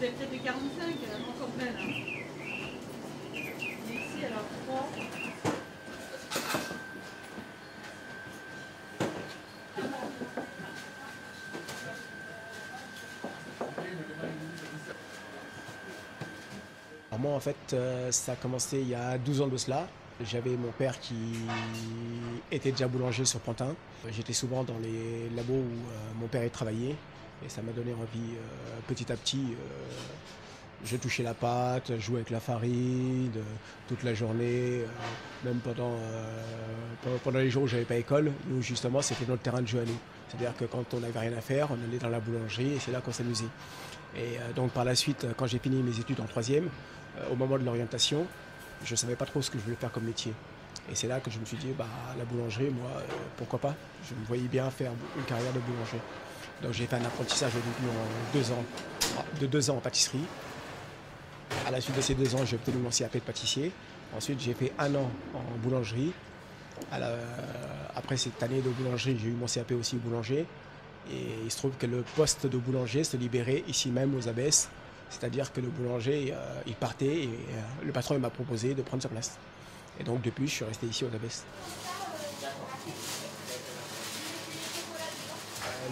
avez peut-être des 45, encore plein là. Et ici, alors 3. Alors moi, en fait, ça a commencé il y a 12 ans de cela. J'avais mon père qui était déjà boulanger sur Pantin. J'étais souvent dans les labos où mon père y travaillait. Et ça m'a donné envie, petit à petit, je touchais la pâte, je jouais avec la farine toute la journée, même pendant les jours où j'avais pas école. Nous, justement, c'était notre terrain de jeu à nous. C'est-à-dire que quand on n'avait rien à faire, on allait dans la boulangerie et c'est là qu'on s'amusait. Et donc par la suite, quand j'ai fini mes études en troisième, au moment de l'orientation, je ne savais pas trop ce que je voulais faire comme métier. Et c'est là que je me suis dit, bah, la boulangerie, moi, pourquoi pas. Je me voyais bien faire une carrière de boulanger. Donc j'ai fait un apprentissage au début en 2 ans, de 2 ans en pâtisserie. À la suite de ces 2 ans, j'ai obtenu mon CAP de pâtissier. Ensuite, j'ai fait 1 an en boulangerie. Après cette année de boulangerie, j'ai eu mon CAP aussi boulanger. Et il se trouve que le poste de boulanger se libérait ici même aux Abbesses. C'est-à-dire que le boulanger, il partait et le patron m'a proposé de prendre sa place. Et donc depuis, je suis resté ici aux Abbesses.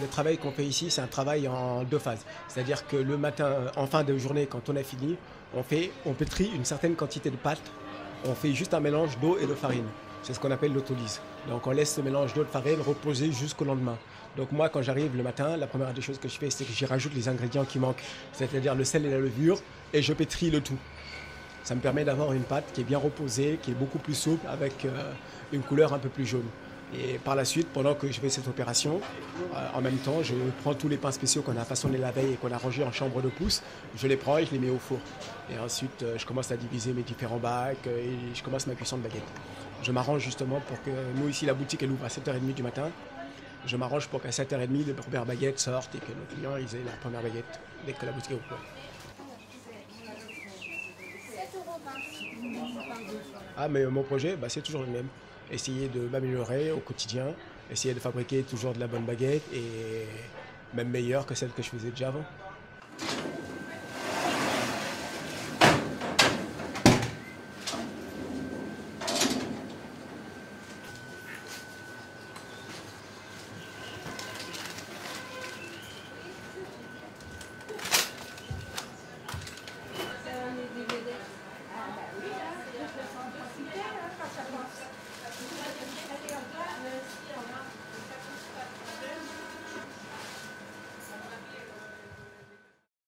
Le travail qu'on fait ici, c'est un travail en 2 phases. C'est-à-dire que le matin, en fin de journée, quand on a fini, on pétrit une certaine quantité de pâte. On fait juste un mélange d'eau et de farine. C'est ce qu'on appelle l'autolyse. Donc on laisse ce mélange d'eau et de farine reposer jusqu'au lendemain. Donc moi, quand j'arrive le matin, la première des choses que je fais, c'est que j'y rajoute les ingrédients qui manquent. C'est-à-dire le sel et la levure, et je pétris le tout. Ça me permet d'avoir une pâte qui est bien reposée, qui est beaucoup plus souple, avec une couleur un peu plus jaune. Et par la suite, pendant que je fais cette opération, en même temps, je prends tous les pains spéciaux qu'on a façonnés la veille et qu'on a rangés en chambre de pouce, je les prends et je les mets au four. Et ensuite, je commence à diviser mes différents bacs et je commence ma cuisson de baguette. Je m'arrange justement pour que nous, ici, la boutique, elle ouvre à 7h30 du matin. Je m'arrange pour qu'à 7h30, les premières baguettes sortent et que nos clients ils aient la première baguette dès que la boutique ouvre. Ah, mais mon projet, bah, c'est toujours le même. Essayer de m'améliorer au quotidien, essayer de fabriquer toujours de la bonne baguette et même meilleure que celle que je faisais déjà avant.